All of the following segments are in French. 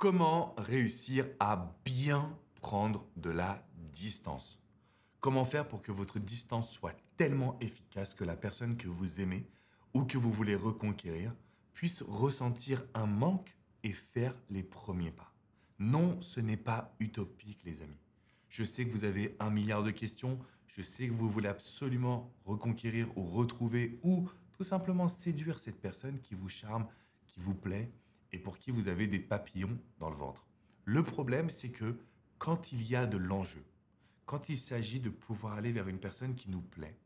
Comment réussir à bien prendre de la distance? Comment faire pour que votre distance soit tellement efficace que la personne que vous aimez ou que vous voulez reconquérir puisse ressentir un manque et faire les premiers pas? Non, ce n'est pas utopique, les amis. Je sais que vous avez 1 milliard de questions, je sais que vous voulez absolument reconquérir ou retrouver ou tout simplement séduire cette personne qui vous charme, qui vous plaît et pour qui vous avez des papillons dans le ventre. Le problème, c'est que quand il y a de l'enjeu, quand il s'agit de pouvoir aller vers une personne qui nous plaît,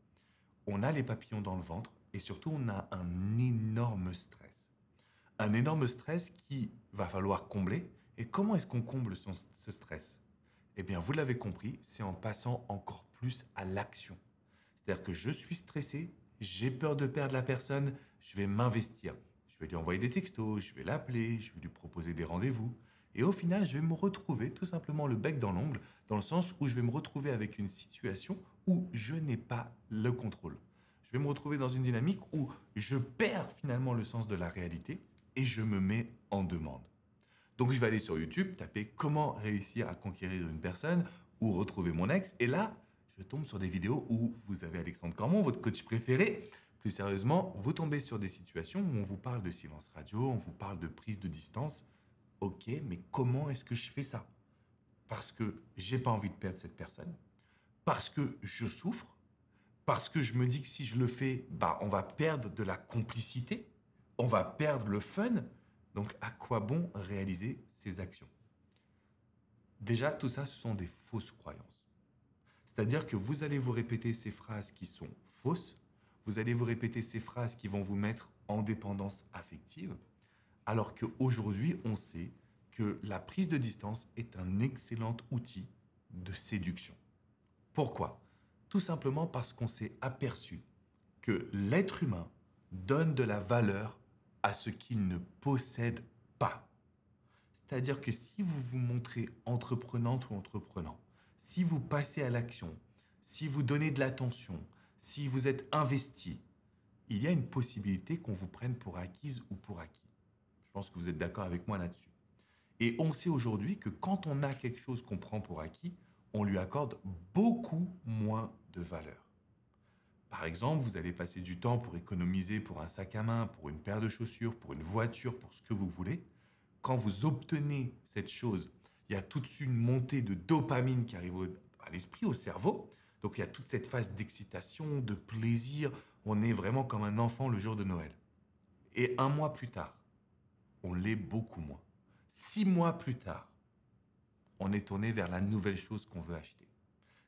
on a les papillons dans le ventre et surtout on a un énorme stress. Un énorme stress qui va falloir combler. Et comment est-ce qu'on comble ce stress? Eh bien, vous l'avez compris, c'est en passant encore plus à l'action. C'est-à-dire que je suis stressé, j'ai peur de perdre la personne, je vais m'investir. Je vais lui envoyer des textos, je vais l'appeler, je vais lui proposer des rendez-vous. Et au final, je vais me retrouver tout simplement le bec dans l'ongle, dans le sens où je vais me retrouver avec une situation où je n'ai pas le contrôle. Je vais me retrouver dans une dynamique où je perds finalement le sens de la réalité et je me mets en demande. Donc je vais aller sur YouTube, taper comment réussir à conquérir une personne ou retrouver mon ex. Et là, je tombe sur des vidéos où vous avez Alexandre Cormon, votre coach préféré. Plus sérieusement, vous tombez sur des situations où on vous parle de silence radio, on vous parle de prise de distance. Ok, mais comment est-ce que je fais ça? Parce que j'ai pas envie de perdre cette personne, parce que je souffre, parce que je me dis que si je le fais, bah, on va perdre de la complicité, on va perdre le fun. Donc, à quoi bon réaliser ces actions? Déjà, tout ça, ce sont des fausses croyances. C'est-à-dire que vous allez vous répéter ces phrases qui sont fausses, vous allez vous répéter ces phrases qui vont vous mettre en dépendance affective, alors qu'aujourd'hui, on sait que la prise de distance est un excellent outil de séduction. Pourquoi? Tout simplement parce qu'on s'est aperçu que l'être humain donne de la valeur à ce qu'il ne possède pas. C'est-à-dire que si vous vous montrez entreprenante ou entreprenant, si vous passez à l'action, si vous donnez de l'attention, si vous êtes investi, il y a une possibilité qu'on vous prenne pour acquise ou pour acquis. Je pense que vous êtes d'accord avec moi là-dessus. Et on sait aujourd'hui que quand on a quelque chose qu'on prend pour acquis, on lui accorde beaucoup moins de valeur. Par exemple, vous allez passer du temps pour économiser pour un sac à main, pour une paire de chaussures, pour une voiture, pour ce que vous voulez. Quand vous obtenez cette chose, il y a tout de suite une montée de dopamine qui arrive à l'esprit, au cerveau. Donc il y a toute cette phase d'excitation, de plaisir. On est vraiment comme un enfant le jour de Noël. Et 1 mois plus tard, on l'est beaucoup moins. 6 mois plus tard, on est tourné vers la nouvelle chose qu'on veut acheter.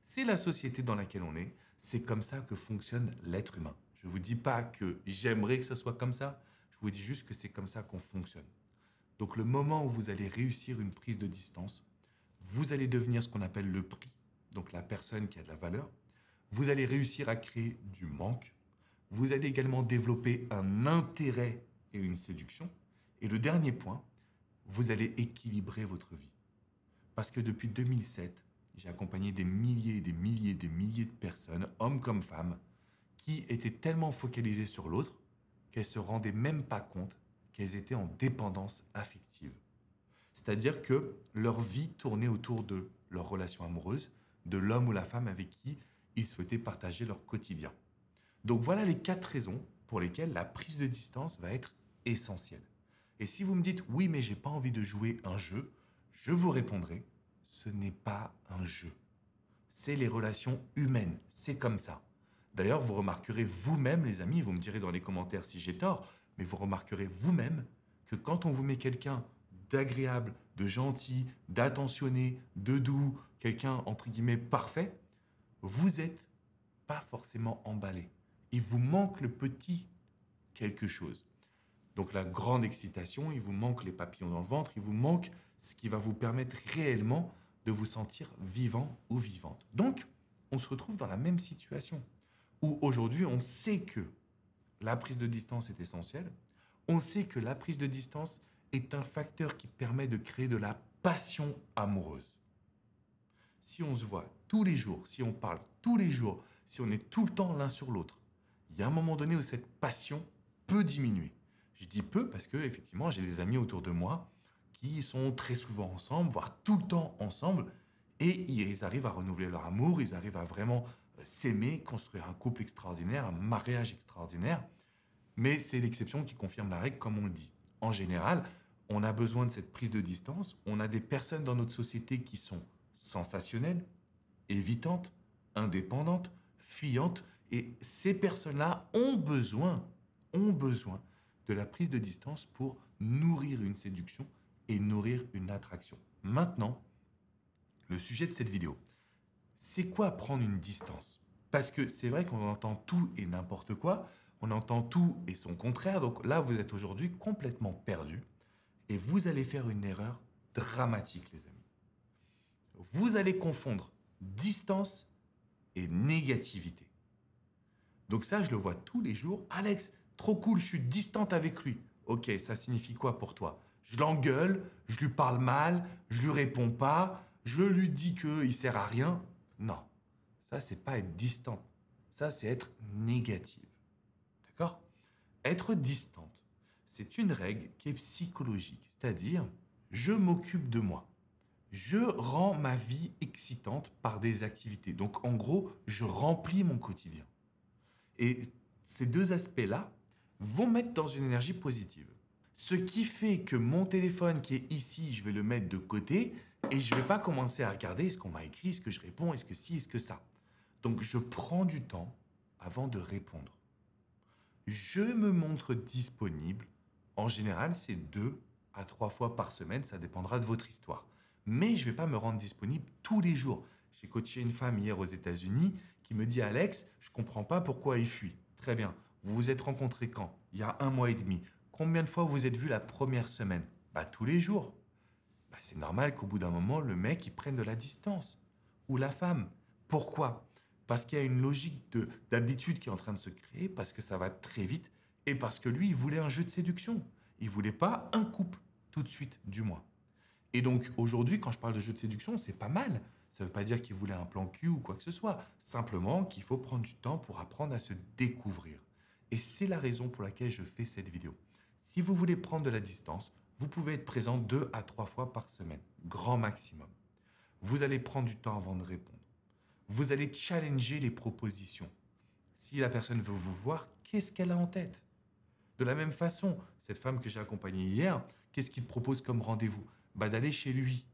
C'est la société dans laquelle on est, c'est comme ça que fonctionne l'être humain. Je ne vous dis pas que j'aimerais que ce soit comme ça, je vous dis juste que c'est comme ça qu'on fonctionne. Donc le moment où vous allez réussir une prise de distance, vous allez devenir ce qu'on appelle le prix, donc la personne qui a de la valeur. Vous allez réussir à créer du manque. Vous allez également développer un intérêt et une séduction. Et le dernier point, vous allez équilibrer votre vie. Parce que depuis 2007, j'ai accompagné des milliers, des milliers, des milliers de personnes, hommes comme femmes, qui étaient tellement focalisées sur l'autre qu'elles ne se rendaient même pas compte qu'elles étaient en dépendance affective. C'est-à-dire que leur vie tournait autour de leur relation amoureuse, de l'homme ou la femme avec qui ils souhaitaient partager leur quotidien. Donc voilà les 4 raisons pour lesquelles la prise de distance va être essentielle. Et si vous me dites « oui, mais j'ai pas envie de jouer un jeu », je vous répondrai « ce n'est pas un jeu ». C'est les relations humaines, c'est comme ça. D'ailleurs, vous remarquerez vous-même, les amis, vous me direz dans les commentaires si j'ai tort, mais vous remarquerez vous-même que quand on vous met quelqu'un d'agréable, de gentil, d'attentionné, de doux, quelqu'un entre guillemets parfait, vous n'êtes pas forcément emballé. Il vous manque le petit quelque chose. Donc la grande excitation, il vous manque les papillons dans le ventre, il vous manque ce qui va vous permettre réellement de vous sentir vivant ou vivante. Donc, on se retrouve dans la même situation où aujourd'hui, on sait que la prise de distance est essentielle, on sait que la prise de distance est un facteur qui permet de créer de la passion amoureuse. Si on se voit tous les jours, si on parle tous les jours, si on est tout le temps l'un sur l'autre, il y a un moment donné où cette passion peut diminuer. Je dis peu parce que effectivement, j'ai des amis autour de moi qui sont très souvent ensemble, voire tout le temps ensemble, et ils arrivent à renouveler leur amour, ils arrivent à vraiment s'aimer, construire un couple extraordinaire, un mariage extraordinaire. Mais c'est l'exception qui confirme la règle, comme on le dit. En général, on a besoin de cette prise de distance. On a des personnes dans notre société qui sont sensationnelles, évitantes, indépendantes, fuyantes. Et ces personnes-là ont besoin de la prise de distance pour nourrir une séduction et nourrir une attraction. Maintenant, le sujet de cette vidéo, c'est quoi prendre une distance? Parce que c'est vrai qu'on entend tout et n'importe quoi, on entend tout et son contraire, donc là vous êtes aujourd'hui complètement perdu et vous allez faire une erreur dramatique les amis. Vous allez confondre distance et négativité. Donc ça je le vois tous les jours. Alex, trop cool, je suis distante avec lui. Ok, ça signifie quoi pour toi? Je l'engueule, je lui parle mal, je lui réponds pas, je lui dis qu'il sert à rien. Non, ça c'est pas être distante, ça c'est être négative. D'accord? Être distante, c'est une règle qui est psychologique, c'est-à-dire je m'occupe de moi. Je rends ma vie excitante par des activités. Donc en gros, je remplis mon quotidien. Et ces deux aspects-là vont mettre dans une énergie positive. Ce qui fait que mon téléphone qui est ici, je vais le mettre de côté et je ne vais pas commencer à regarder ce qu'on m'a écrit, ce que je réponds, est-ce que ci, est-ce que ça. Donc je prends du temps avant de répondre. Je me montre disponible. En général, c'est 2 à 3 fois par semaine, ça dépendra de votre histoire. Mais je ne vais pas me rendre disponible tous les jours. J'ai coaché une femme hier aux États-Unis qui me dit Alex, je ne comprends pas pourquoi il fuit. Très bien. Vous vous êtes rencontrés quand? Il y a 1 mois et demi. Combien de fois vous êtes vus la première semaine? Bah tous les jours. Bah, c'est normal qu'au bout d'un moment, le mec il prenne de la distance. Ou la femme. Pourquoi? Parce qu'il y a une logique d'habitude qui est en train de se créer, parce que ça va très vite, et parce que lui, il voulait un jeu de séduction. Il voulait pas un couple, tout de suite, du moins. Et donc aujourd'hui, quand je parle de jeu de séduction, c'est pas mal. Ça ne veut pas dire qu'il voulait un plan cul ou quoi que ce soit. Simplement qu'il faut prendre du temps pour apprendre à se découvrir. Et c'est la raison pour laquelle je fais cette vidéo. Si vous voulez prendre de la distance, vous pouvez être présent 2 à 3 fois par semaine, grand maximum. Vous allez prendre du temps avant de répondre. Vous allez challenger les propositions. Si la personne veut vous voir, qu'est-ce qu'elle a en tête? De la même façon, cette femme que j'ai accompagnée hier, qu'est-ce qu'il te propose comme rendez-vous? Bah d'aller chez lui.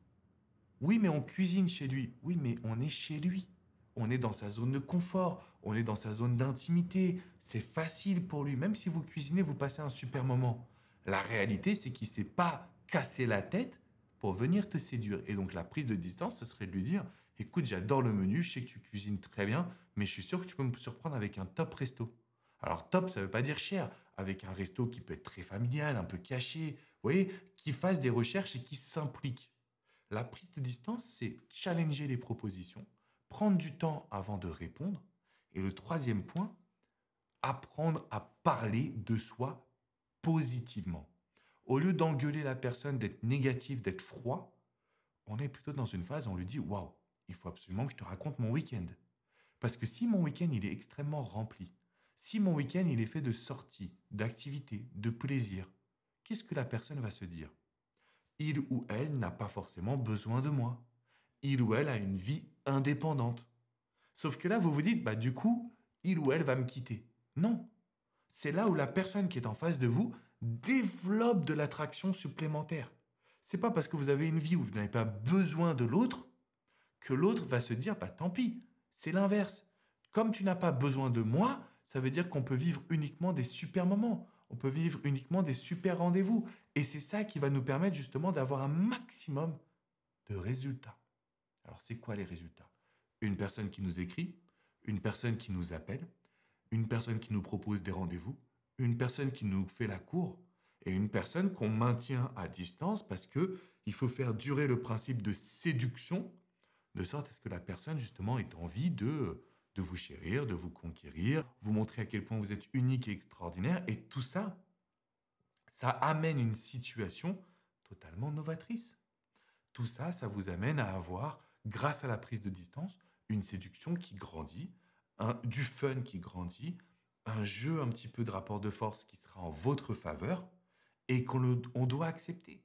Oui, mais on cuisine chez lui. Oui, mais on est chez lui. On est dans sa zone de confort, on est dans sa zone d'intimité. C'est facile pour lui. Même si vous cuisinez, vous passez un super moment. La réalité, c'est qu'il ne s'est pas cassé la tête pour venir te séduire. Et donc la prise de distance, ce serait de lui dire, écoute, j'adore le menu, je sais que tu cuisines très bien, mais je suis sûr que tu peux me surprendre avec un top resto. Alors top, ça ne veut pas dire cher, avec un resto qui peut être très familial, un peu caché, vous voyez, qui fasse des recherches et qui s'implique. La prise de distance, c'est challenger les propositions, prendre du temps avant de répondre. Et le troisième point, apprendre à parler de soi positivement. Au lieu d'engueuler la personne, d'être négatif, d'être froid, on est plutôt dans une phase où on lui dit waouh, il faut absolument que je te raconte mon week-end. Parce que si mon week-end il est extrêmement rempli, si mon week-end il est fait de sorties, d'activités, de plaisir, qu'est-ce que la personne va se dire? Il ou elle n'a pas forcément besoin de moi. Il ou elle a une vie indépendante. Sauf que là, vous vous dites, bah du coup, il ou elle va me quitter. Non. C'est là où la personne qui est en face de vous développe de l'attraction supplémentaire. C'est pas parce que vous avez une vie où vous n'avez pas besoin de l'autre que l'autre va se dire, bah tant pis. C'est l'inverse. Comme tu n'as pas besoin de moi, ça veut dire qu'on peut vivre uniquement des super moments. On peut vivre uniquement des super rendez-vous. Et c'est ça qui va nous permettre justement d'avoir un maximum de résultats. Alors c'est quoi les résultats? Une personne qui nous écrit, une personne qui nous appelle, une personne qui nous propose des rendez-vous, une personne qui nous fait la cour et une personne qu'on maintient à distance parce que il faut faire durer le principe de séduction de sorte à ce que la personne justement ait envie de vous chérir, de vous conquérir, vous montrer à quel point vous êtes unique et extraordinaire. Et tout ça, ça amène une situation totalement novatrice. Tout ça, ça vous amène à avoir, grâce à la prise de distance, une séduction qui grandit, du fun qui grandit, un jeu un petit peu de rapport de force qui sera en votre faveur et on doit accepter.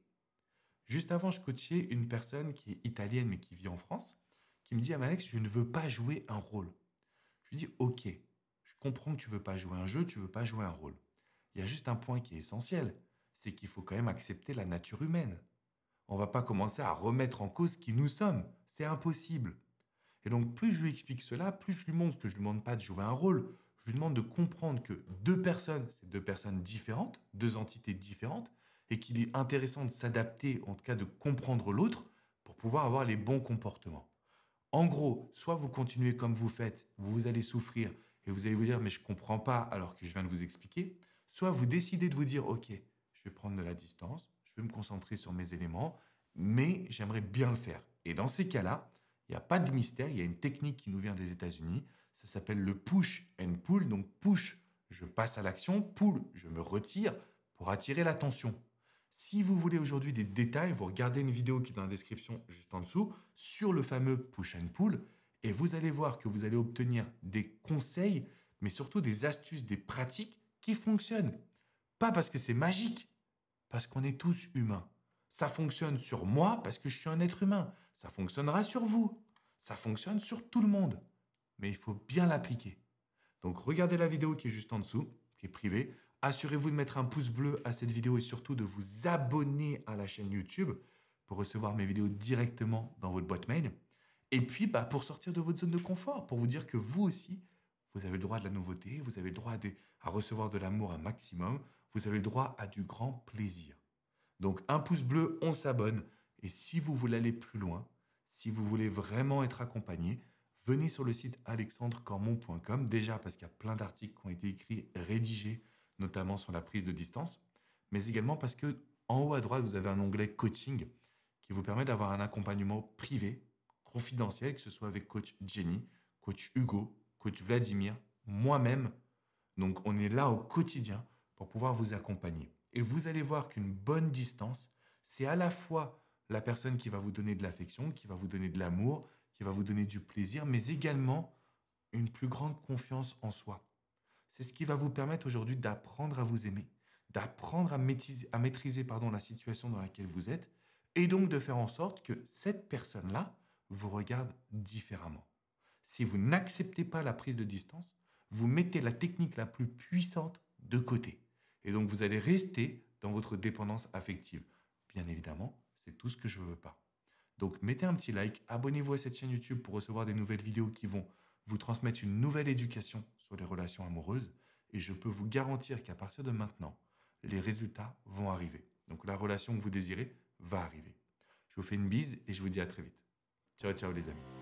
Juste avant, je coachais une personne qui est italienne mais qui vit en France, qui me dit: «Ah, mais Alex, je ne veux pas jouer un rôle.» Je lui dis: «Ok, je comprends que tu veux pas jouer un jeu, tu veux pas jouer un rôle. Il y a juste un point qui est essentiel, c'est qu'il faut quand même accepter la nature humaine. On va pas commencer à remettre en cause qui nous sommes. C'est impossible.» Et donc, plus je lui explique cela, plus je lui montre que je ne lui demande pas de jouer un rôle. Je lui demande de comprendre que deux personnes, c'est deux personnes différentes, deux entités différentes, et qu'il est intéressant de s'adapter, en tout cas de comprendre l'autre, pour pouvoir avoir les bons comportements. En gros, soit vous continuez comme vous faites, vous allez souffrir et vous allez vous dire mais je ne comprends pas alors que je viens de vous expliquer, soit vous décidez de vous dire ok, je vais prendre de la distance, je vais me concentrer sur mes éléments, mais j'aimerais bien le faire. Et dans ces cas-là, il n'y a pas de mystère, il y a une technique qui nous vient des États-Unis, ça s'appelle le push and pull. Donc push, je passe à l'action, pull, je me retire pour attirer l'attention. Si vous voulez aujourd'hui des détails, vous regardez une vidéo qui est dans la description juste en dessous sur le fameux push and pull et vous allez voir que vous allez obtenir des conseils, mais surtout des astuces, des pratiques qui fonctionnent. Pas parce que c'est magique, parce qu'on est tous humains. Ça fonctionne sur moi parce que je suis un être humain. Ça fonctionnera sur vous. Ça fonctionne sur tout le monde. Mais il faut bien l'appliquer. Donc regardez la vidéo qui est juste en dessous, qui est privée. Assurez-vous de mettre un pouce bleu à cette vidéo et surtout de vous abonner à la chaîne YouTube pour recevoir mes vidéos directement dans votre boîte mail. Et puis pour sortir de votre zone de confort, pour vous dire que vous aussi, vous avez le droit de la nouveauté, vous avez le droit à recevoir de l'amour un maximum, vous avez le droit à du grand plaisir. Donc un pouce bleu, on s'abonne. Et si vous voulez aller plus loin, si vous voulez vraiment être accompagné, venez sur le site alexandrecormon.com, déjà parce qu'il y a plein d'articles qui ont été écrits, rédigés, notamment sur la prise de distance, mais également parce que en haut à droite, vous avez un onglet coaching qui vous permet d'avoir un accompagnement privé, confidentiel, que ce soit avec coach Jenny, coach Hugo, coach Vladimir, moi-même. Donc on est là au quotidien pour pouvoir vous accompagner. Et vous allez voir qu'une bonne distance, c'est à la fois la personne qui va vous donner de l'affection, qui va vous donner de l'amour, qui va vous donner du plaisir, mais également une plus grande confiance en soi. C'est ce qui va vous permettre aujourd'hui d'apprendre à vous aimer, d'apprendre à maîtriser la situation dans laquelle vous êtes, et donc de faire en sorte que cette personne-là vous regarde différemment. Si vous n'acceptez pas la prise de distance, vous mettez la technique la plus puissante de côté. Et donc vous allez rester dans votre dépendance affective. Bien évidemment, c'est tout ce que je ne veux pas. Donc mettez un petit like, abonnez-vous à cette chaîne YouTube pour recevoir des nouvelles vidéos qui vont vous transmettre une nouvelle éducation sur les relations amoureuses. Et je peux vous garantir qu'à partir de maintenant, les résultats vont arriver. Donc la relation que vous désirez va arriver. Je vous fais une bise et je vous dis à très vite. Ciao, ciao les amis.